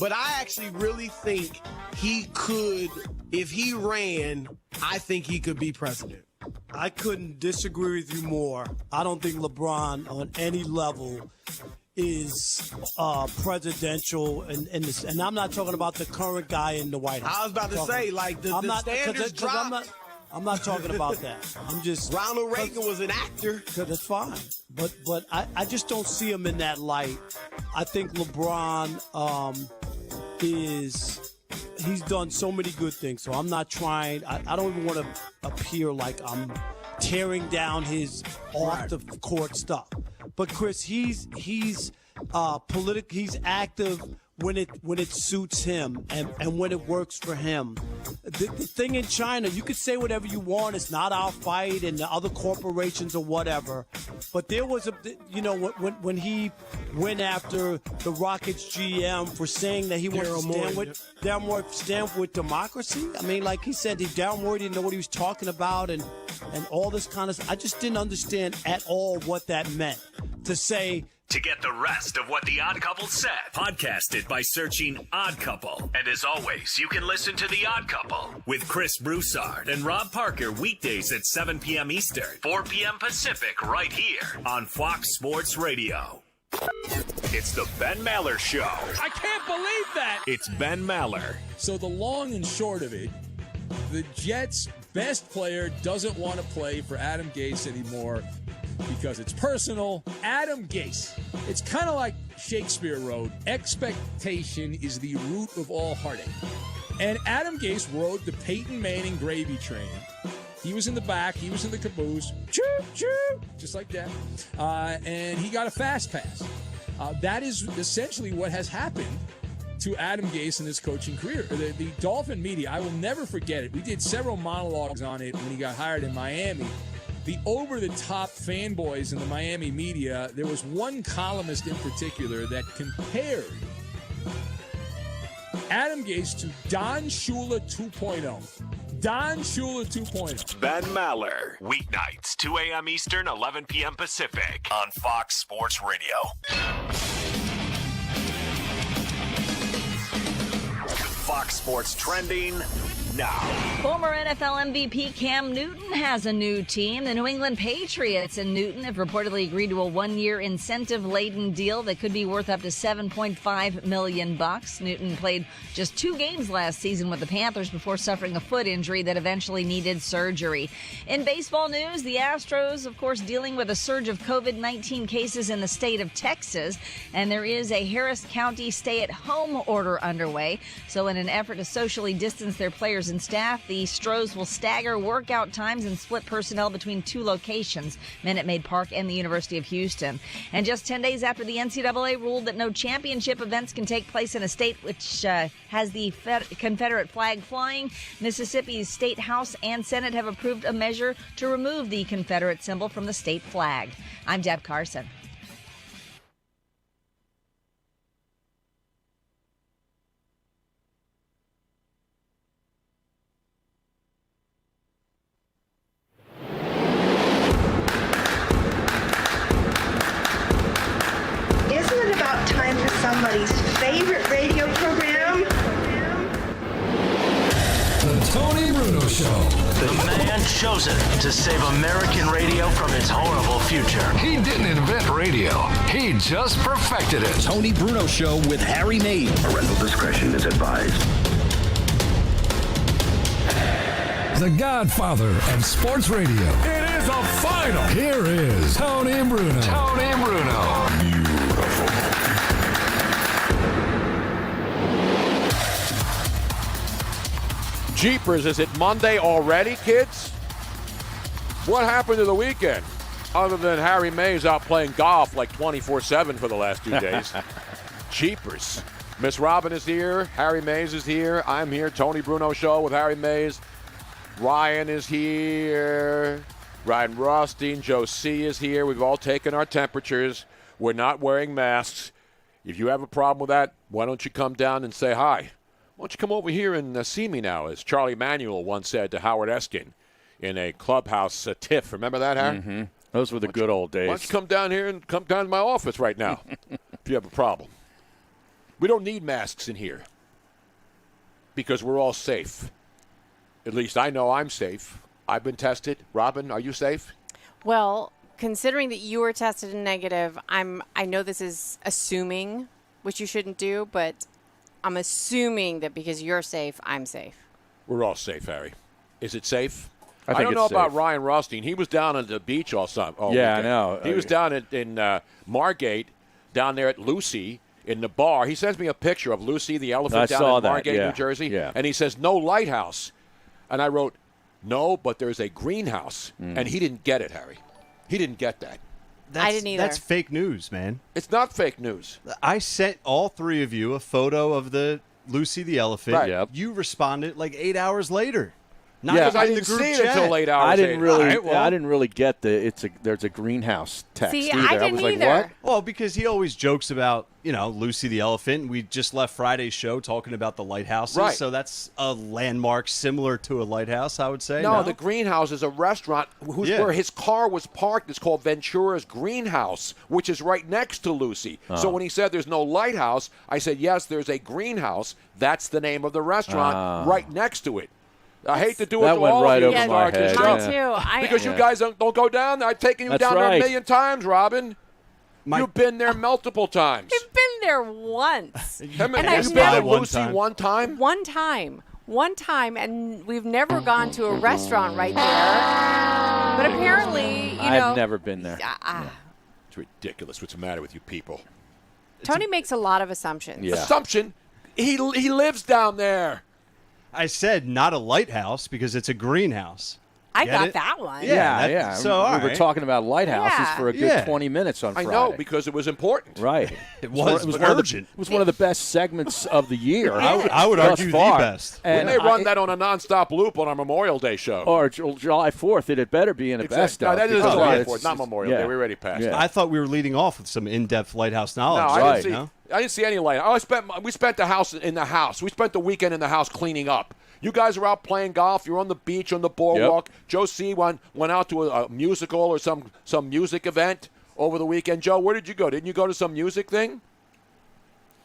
But I actually really think he could, if he ran, I think he could be president. I couldn't disagree with you more. I don't think LeBron on any level is presidential, and I'm not talking about the current guy in the White House. I was about to say, like, the standards dropped. I'm not talking about that. I'm just Ronald Reagan was an actor. That's fine, but I just don't see him in that light. I think LeBron he's done so many good things. So I'm not trying. I don't even want to appear like I'm tearing down his off the court stuff. But Chris, he's political. He's active when it suits him and when it works for him. The thing in China, you could say whatever you want. It's not our fight and the other corporations or whatever. But there was when he went after the Rockets GM for saying that he wanted to stand with democracy. I mean, like he said, Daryl Morey didn't know what he was talking about and all this kind of stuff. I just didn't understand at all what that meant to say. To get the rest of what The Odd Couple said, podcasted by searching Odd Couple. And as always, you can listen to The Odd Couple with Chris Broussard and Rob Parker weekdays at 7 p.m. Eastern, 4 p.m. Pacific, right here on Fox Sports Radio. It's the Ben Maller Show. I can't believe that. It's Ben Maller. So the long and short of it, the Jets' best player doesn't want to play for Adam Gase anymore because it's personal. Adam Gase. It's kind of like Shakespeare wrote, expectation is the root of all heartache. And Adam Gase rode the Peyton Manning gravy train. He was in the back. He was in the caboose. Choo, choo, just like that. And he got a fast pass. That is essentially what has happened to Adam Gase in his coaching career. The Dolphin media, I will never forget it. We did several monologues on it when he got hired in Miami. The over-the-top fanboys in the Miami media, there was one columnist in particular that compared Adam Gase to Don Shula 2.0. Don Shula 2.0. Ben Maller. Weeknights, 2 a.m. Eastern, 11 p.m. Pacific on Fox Sports Radio. Fox Sports Trending now. Former NFL MVP Cam Newton has a new team. The New England Patriots and Newton have reportedly agreed to a one-year incentive-laden deal that could be worth up to $7.5 million. Newton played just 2 games last season with the Panthers before suffering a foot injury that eventually needed surgery. In baseball news, the Astros, of course, dealing with a surge of COVID-19 cases in the state of Texas, and there is a Harris County stay-at-home order underway. So in an effort to socially distance their players and staff, the Stros will stagger workout times and split personnel between 2 locations, Minute Maid Park and the University of Houston. And just 10 days after the NCAA ruled that no championship events can take place in a state which has the Confederate flag flying, Mississippi's State House and Senate have approved a measure to remove the Confederate symbol from the state flag. I'm Deb Carson. Somebody's favorite radio program. The Tony Bruno Show. The man chosen to save American radio from its horrible future. He didn't invent radio. He just perfected it. Tony Bruno Show with Harry Mays. Parental discretion is advised. The godfather of sports radio. It is a final. Here is Tony Bruno. Tony Bruno. Beautiful. Jeepers, is it Monday already, kids? What happened to the weekend? Other than Harry Mays out playing golf like 24/7 for the last 2 days. Jeepers. Miss Robin is here. Harry Mays is here. I'm here. Tony Bruno Show with Harry Mays. Ryan is here. Ryan Rothstein. Joe C. is here. We've all taken our temperatures. We're not wearing masks. If you have a problem with that, why don't you come down and say hi? Why don't you come over here and see me now, as Charlie Manuel once said to Howard Eskin in a clubhouse tiff. Remember that, Harry? Mm-hmm. Those were the good old days. Why don't you come down here and come down to my office right now if you have a problem? We don't need masks in here because we're all safe. At least I know I'm safe. I've been tested. Robin, are you safe? Well, considering that you were tested negative, I know this is assuming, which you shouldn't do, but I'm assuming that because you're safe, I'm safe. We're all safe, Harry. Is it safe? I don't know about Ryan Rothstein. He was down on the beach all summer. Yeah, I know. He was down in Margate, down there at Lucy in the bar. He sends me a picture of Lucy the elephant down in Margate, New Jersey. Yeah. And he says, no lighthouse. And I wrote, no, but there's a greenhouse. And he didn't get it, Harry. He didn't get that. I didn't either. That's fake news, man. It's not fake news. I sent all three of you a photo of the Lucy the elephant. Right. Yep. You responded like 8 hours later. Not Because I in the didn't group see it chat. until 8 hours. I didn't really. Right, well. I didn't really get there's a greenhouse text See, either. I didn't was like, either. what? Well, because he always jokes about, Lucy the elephant. We just left Friday's show talking about the lighthouses. Right. So that's a landmark similar to a lighthouse, I would say. No, the Greenhouse is a restaurant where his car was parked. It's called Ventura's Greenhouse, which is right next to Lucy. So when he said there's no lighthouse, I said, yes, there's a greenhouse. That's the name of the restaurant right next to it. I hate to do it That to went all right of you. over my head. Mine too. Because you guys don't go down there. I've taken you That's down there right. a million times, Robin. You've been there multiple times. I've been there once. And I've you've been never- to Lucy one time? One time, and we've never gone to a restaurant right there. But apparently, I've never been there. It's ridiculous. What's the matter with you people? Tony makes a lot of assumptions. Yeah. Assumption? He lives down there. I said not a lighthouse because it's a greenhouse. I Get got it? that one. Yeah. So, all we were right. talking about lighthouses Yeah. for a good 20 minutes on I Friday. know, because it was important. Right. It was one of the- urgent. It was one of the best segments of the year. I would thus argue the far. best. When And they run that on a nonstop loop on our Memorial Day show. Or July 4th, it had better be in a best No, of. that is because July it's 4th, not just- Memorial Day. We already passed Yeah. that. I thought we were leading off with some in-depth lighthouse knowledge. No, Right. I didn't see any light. We spent the house in the house. We spent the weekend in the house cleaning up. You guys are out playing golf. You're on the beach, on the boardwalk. Joe C. went out to a musical or some music event over the weekend. Joe, where did you go? Didn't you go to some music thing?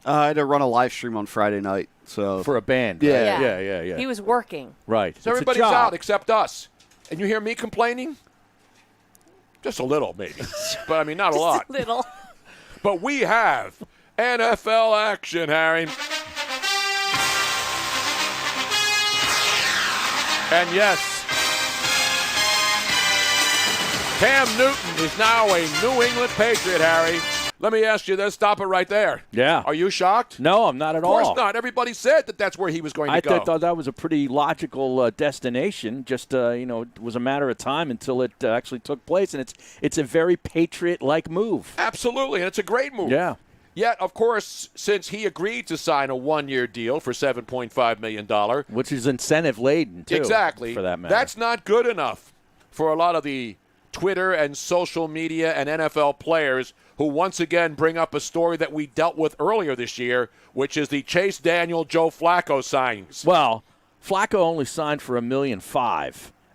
I had to run a live stream on Friday night. So For a band. Yeah. Right? Yeah. He was working. Right. So everybody's out except us. And you hear me complaining? Just a little, maybe. But, I mean, not a lot. Little. But we have NFL action, Harry. And yes, Cam Newton is now a New England Patriot, Harry. Let me ask you this. Stop it right there. Yeah. Are you shocked? No, I'm not at all. Of course not. Everybody said that that's where he was going to go. I thought that was a pretty logical destination. Just, it was a matter of time until it actually took place. And it's a very Patriot-like move. Absolutely, and it's a great move. Yeah. Yet, of course, since he agreed to sign a one-year deal for $7.5 million. Which is incentive-laden, too. Exactly. For that matter. That's not good enough for a lot of the Twitter and social media and NFL players who once again bring up a story that we dealt with earlier this year, which is the Chase Daniel, Joe Flacco signings. Well, Flacco only signed for $1.5 million,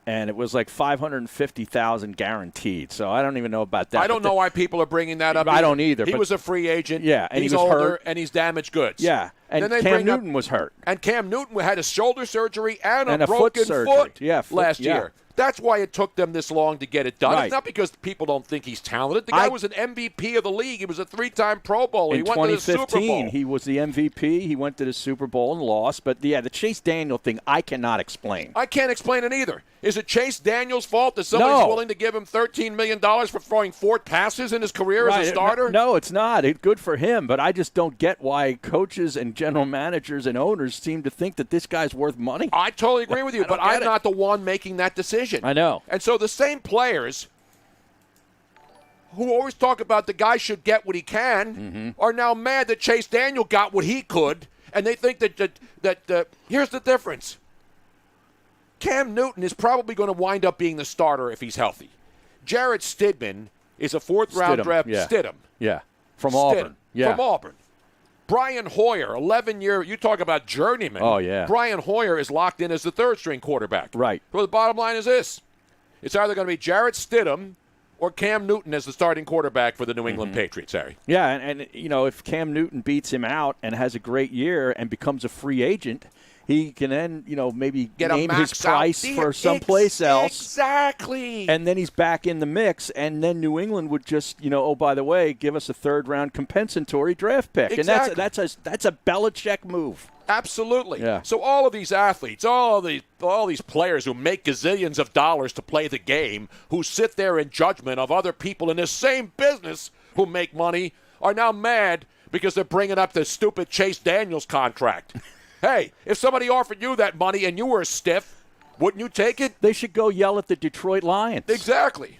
and it was like $550,000 guaranteed. So I don't even know about that. I don't know why people are bringing that up. I don't either. He was a free agent. Yeah, and he's he was older, hurt. and he's damaged goods. Yeah, and Then they Cam bring up- Newton was hurt. And Cam Newton had a shoulder surgery and And a foot broken surgery. foot Yeah, last year. That's why it took them this long to get it done. Right. It's not because people don't think he's talented. The guy was an MVP of the league. He was a 3-time Pro Bowler. In He went to the Super 2015, Bowl. he was the MVP. He went to the Super Bowl and lost. But, yeah, the Chase Daniel thing, I cannot explain. I can't explain it either. Is it Chase Daniel's fault that somebody's No. willing to give him $13 million for throwing 4 passes in his career as a starter? No, it's not. It's good for him, but I just don't get why coaches and general managers and owners seem to think that this guy's worth money. I totally agree with you, but I'm get it. not the one making that decision. I know. And so the same players who always talk about the guy should get what he can are now mad that Chase Daniel got what he could, and they think that here's the difference. Cam Newton is probably going to wind up being the starter if he's healthy. Jarrett Stidham is a 4th-round draft. Stidham. Yeah, from Stidham. Auburn. Yeah. From Auburn. Brian Hoyer, 11-year. You talk about journeyman. Oh, yeah. Brian Hoyer is locked in as the 3rd-string quarterback. Right. So the bottom line is this. It's either going to be Jarrett Stidham or Cam Newton as the starting quarterback for the New England Patriots, Harry? Yeah, and if Cam Newton beats him out and has a great year and becomes a free agent, he can then, maybe Get a name his max out price deal. for someplace else. Exactly. And then he's back in the mix, and then New England would just, oh, by the way, give us a third-round compensatory draft pick. Exactly. And that's a Belichick move. Absolutely. Yeah. So all of these athletes, all these players who make gazillions of dollars to play the game, who sit there in judgment of other people in the same business who make money, are now mad because they're bringing up the stupid Chase Daniels contract. Hey, if somebody offered you that money and you were a stiff, wouldn't you take it? They should go yell at the Detroit Lions. Exactly.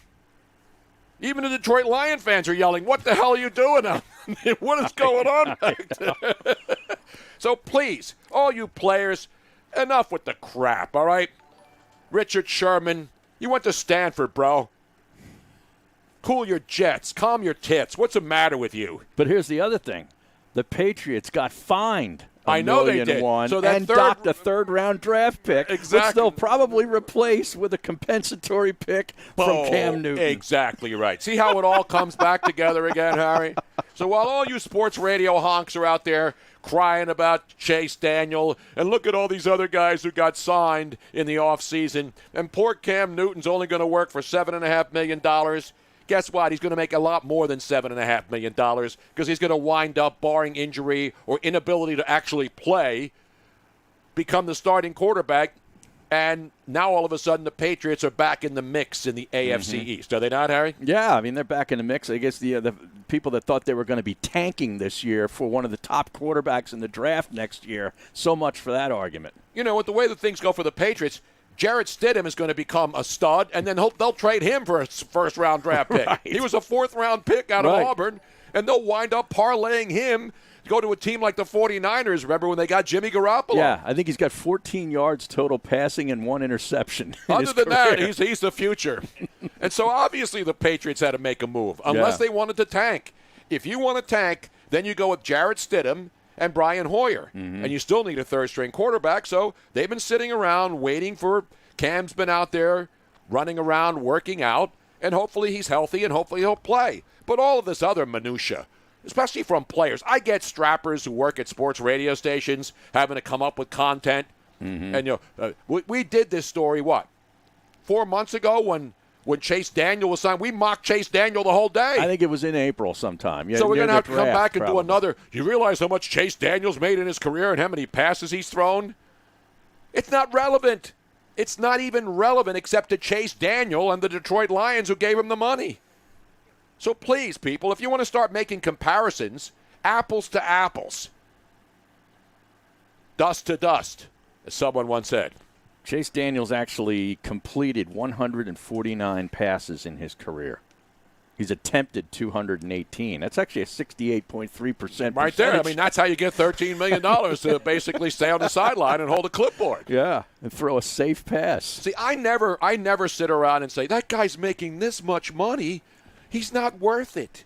Even the Detroit Lion fans are yelling, what the hell are you doing now? What is going on back there? So please, all you players, enough with the crap, all right? Richard Sherman, you went to Stanford, bro. Cool your jets. Calm your tits. What's the matter with you? But here's the other thing. The Patriots got fined I know they did. So that and docked a third-round draft pick, which they'll probably replace with a compensatory pick from Cam Newton. Exactly right. See how it all comes back together again, Harry? So while all you sports radio honks are out there crying about Chase Daniel, and look at all these other guys who got signed in the offseason, and poor Cam Newton's only going to work for $7.5 million, guess what? He's going to make a lot more than $7.5 million because he's going to wind up, barring injury or inability to actually play, become the starting quarterback. And now all of a sudden the Patriots are back in the mix in the AFC East. Are they not, Harry? Yeah, I mean, they're back in the mix. I guess the people that thought they were going to be tanking this year for one of the top quarterbacks in the draft next year, so much for that argument. With the way that things go for the Patriots, Jarrett Stidham is going to become a stud, and then they'll trade him for a first-round draft pick. Right. He was a fourth-round pick out of Auburn, and they'll wind up parlaying him to go to a team like the 49ers. Remember when they got Jimmy Garoppolo? Yeah, I think he's got 14 yards total passing and 1 interception. Other than that, he's the future. And so obviously the Patriots had to make a move, unless they wanted to tank. If you want to tank, then you go with Jarrett Stidham and Brian Hoyer. And you still need a third-string quarterback, so they've been sitting around waiting for Cam's been out there running around, working out, and hopefully he's healthy and hopefully he'll play. But all of this other minutia, especially from players. I get strappers who work at sports radio stations having to come up with content. And, we did this story, 4 months ago when Chase Daniel was signed? We mocked Chase Daniel the whole day. I think it was in April sometime. So we're going to have to come back and do another. You realize how much Chase Daniel's made in his career and how many passes he's thrown? It's not relevant. It's not even relevant except to Chase Daniel and the Detroit Lions who gave him the money. So please, people, if you want to start making comparisons, apples to apples, dust to dust, as someone once said. Chase Daniels actually completed 149 passes in his career. He's attempted 218. That's actually a 68.3% right there. I mean, that's how you get $13 million to basically stay on the sideline and hold a clipboard. Yeah, and throw a safe pass. See, I never sit around and say, that guy's making this much money. He's not worth it.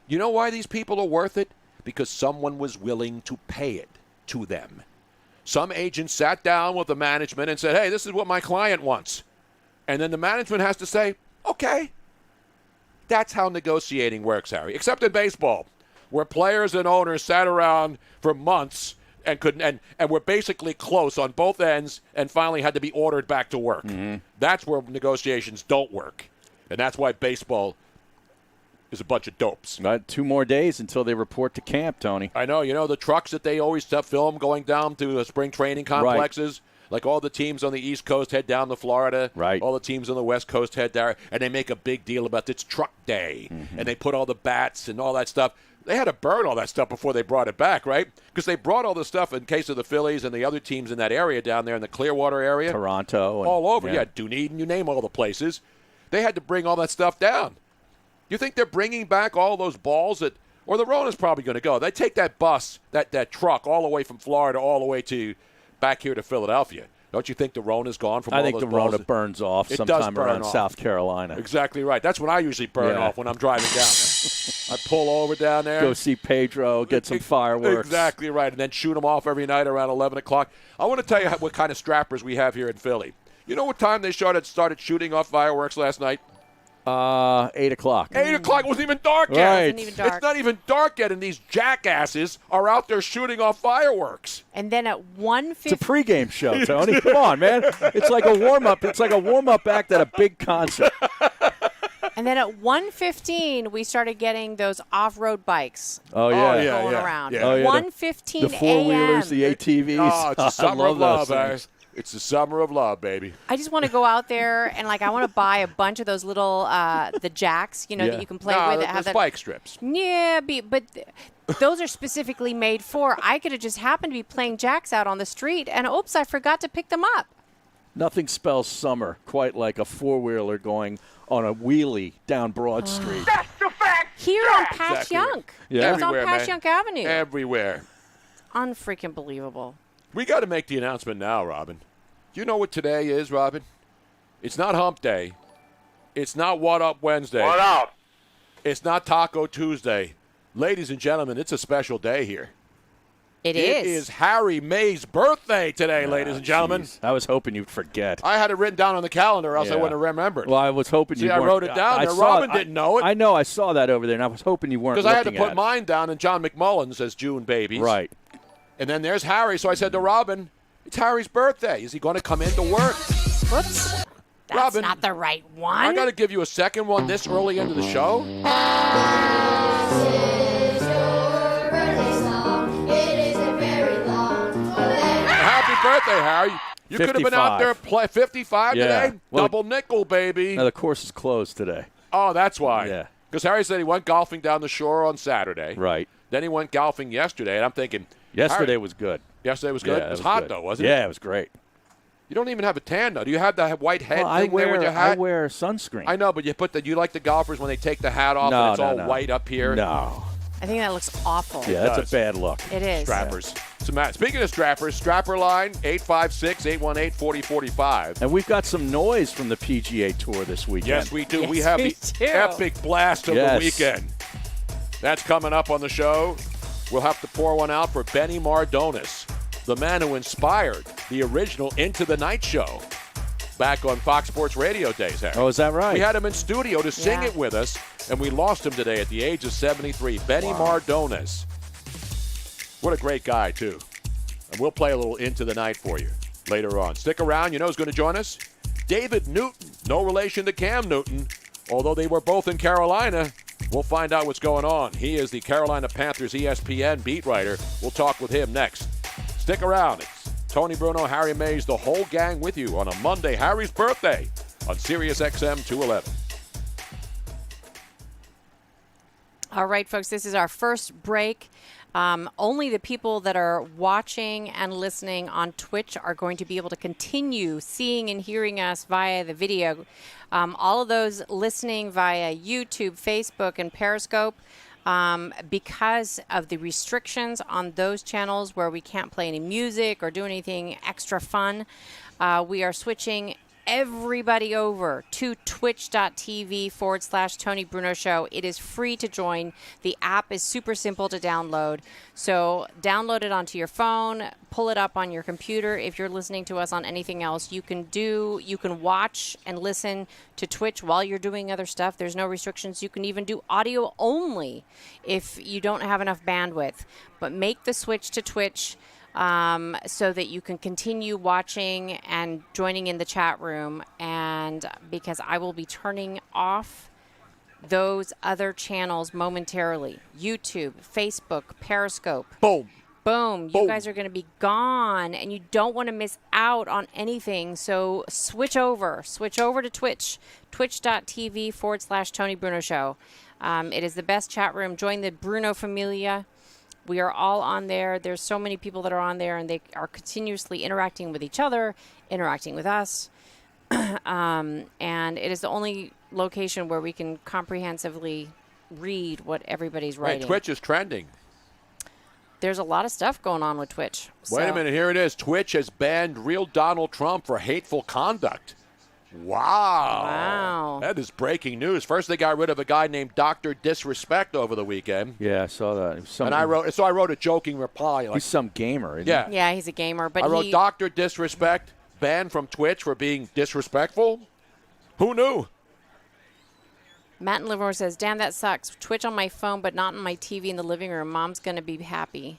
You know why these people are worth it? Because someone was willing to pay it to them. Some agent sat down with the management and said, hey, this is what my client wants. And then the management has to say, okay. That's how negotiating works, Harry. Except in baseball, where players and owners sat around for months and were basically close on both ends and finally had to be ordered back to work. That's where negotiations don't work. And that's why baseball is a bunch of dopes. 2 more days until they report to camp, Tony. I know. The trucks that they always film going down to the spring training complexes. Right. Like all the teams on the East Coast head down to Florida. Right. All the teams on the West Coast head there. And they make a big deal about it's truck day. And they put all the bats and all that stuff. They had to burn all that stuff before they brought it back, right? Because they brought all the stuff in case of the Phillies and the other teams in that area down there in the Clearwater area. Toronto. All over. Yeah, Dunedin, you name all the places. They had to bring all that stuff down. You think they're bringing back all those balls or the Rona's probably going to go. They take that bus, that truck all the way from Florida all the way to back here to Philadelphia. Don't you think the Rona's gone from all those balls? I think the Rona burns off sometime around South Carolina. Exactly right. That's when I usually burn off when I'm driving down there. I pull over down there. Go see Pedro, get some fireworks. Exactly right, and then shoot them off every night around 11 o'clock. I want to tell you what kind of strappers we have here in Philly. You know what time they started shooting off fireworks last night? 8 o'clock. 8 o'clock. It wasn't even dark yet. Right. It wasn't even dark. It's not even dark yet, and these jackasses are out there shooting off fireworks. And then at 1:50. It's a pregame show, Tony. Come on, man. It's like a warm-up. It's like a warm-up act at a big concert. And then at 1:15, we started getting those off-road bikes. Oh, yeah. Going around. Yeah. Oh, yeah. 1:15 The four-wheelers, a.m. the ATVs. Oh, it's the summer I of love love, those things. It's the summer of love, baby. I just want to go out there and I want to buy a bunch of those little the jacks, that you can play with. That have the that spike strips. Yeah, but those are specifically made for. I could have just happened to be playing jacks out on the street, and oops, I forgot to pick them up. Nothing spells summer quite like a four-wheeler going on a wheelie down Broad Street. That's the fact. Here on Patch Exactly. Yunk. Yeah. It's on Everywhere, Patch man. Yunk Avenue. Everywhere. Unfreaking believable. We got to make the announcement now, Robin. Do you know what today is, Robin? It's not Hump Day. It's not What Up Wednesday. What up? It's not Taco Tuesday. Ladies and gentlemen, it's a special day here. It It is Harry May's birthday today, ladies and gentlemen. Geez. I was hoping you'd forget. I had it written down on the calendar, or else I Yeah. wouldn't have remembered. Well, I was hoping See, you I weren't. wrote it down there. saw Robin it. didn't know it. I know. I saw that over there, and I was hoping you weren't Because I had to looking put at mine down, and John McMullen says June babies. Right. And then there's Harry, so I said to Robin, it's Harry's birthday. Is he going to come into work? Whoops. That's Robin, not the right one. I got to give you a second one this early into the show. Happy birthday, Harry. You could have been out there 55 Yeah. today. Well, Double nickel, baby. Now, the course is closed today. Oh, that's why. Yeah. Because Harry said he went golfing down the shore on Saturday. Right. Then he went golfing yesterday, and I'm thinking, Yesterday Harry, was good. yesterday was good. Yeah, it was was hot good. though, wasn't it? Yeah, it was great. You don't even have a tan though. Do you have the white head Well, thing there with your hat? I wear sunscreen. I know, but you put you like the golfers when they take the hat off No, and it's no, all no. white up here. No. I think that looks awful. Yeah, that's a bad look. It is. Strappers. So, Matt, speaking of strappers, strapper line 856-818-4045. And we've got some noise from the PGA Tour this weekend. Yes, we do. Yes, we have we the do. epic blast of Yes. the weekend. That's coming up on the show. We'll have to pour one out for Benny Mardones, the man who inspired the original Into the Night show back on Fox Sports Radio days, Harry. Oh, is that right? We had him in studio to sing Yeah. it with us, and we lost him today at the age of 73. Benny Mardones. What a great guy, too. And we'll play a little Into the Night for you later on. Stick around. You know who's going to join us? David Newton. No relation to Cam Newton, although they were both in Carolina. We'll find out what's going on. He is the Carolina Panthers ESPN beat writer. We'll talk with him next. Stick around. It's Tony Bruno, Harry Mays, the whole gang with you on a Monday, Harry's birthday, on SiriusXM 211. All right, folks, this is our first break. Only the people that are watching and listening on Twitch are going to be able to continue seeing and hearing us via the video. All of those listening via YouTube, Facebook, and Periscope, because of the restrictions on those channels where we can't play any music or do anything extra fun, we are switching everybody over to twitch.tv/Tony Bruno Show. It is free to join. The app is super simple to download. So download it onto your phone, pull it up on your computer. If you're listening to us on anything else, you can watch and listen to Twitch while you're doing other stuff. There's no restrictions. You can even do audio only if you don't have enough bandwidth. But make the switch to Twitch so that you can continue watching and joining in the chat room. And because I will be turning off those other channels momentarily. YouTube, Facebook, Periscope. Boom. Boom. You guys are going to be gone, and you don't want to miss out on anything. So switch over to Twitch, twitch.tv/Tony Bruno Show. It is the best chat room. Join the Bruno Familia. We are all on there. There's so many people that are on there, and they are continuously interacting with each other, interacting with us. And it is the only location where we can comprehensively read what everybody's writing. Hey, Twitch is trending. There's a lot of stuff going on with Twitch. Wait a minute. Here it is. Twitch has banned real Donald Trump for hateful conduct. Wow. That is breaking news. First, they got rid of a guy named Dr. Disrespect over the weekend. Yeah, I saw that. And I wrote a joking reply. Like, he's some gamer, isn't yeah. Yeah, he's a gamer. But I wrote Dr. Disrespect banned from Twitch for being disrespectful. Who knew? Matt in Livermore says, "Damn, that sucks. Twitch on my phone, but not on my TV in the living room. Mom's gonna be happy,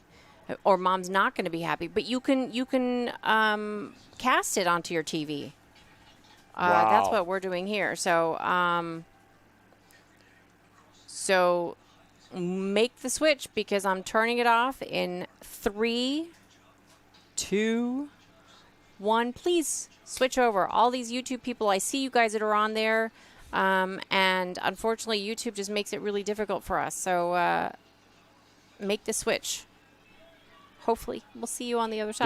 or Mom's not gonna be happy. But you can cast it onto your TV. Wow. That's what we're doing here. So so make the switch because I'm turning it off in 3, 2, 1. Please switch over. All these YouTube people, I see you guys that are on there. And unfortunately, YouTube just makes it really difficult for us. So make the switch. Hopefully, we'll see you on the other side.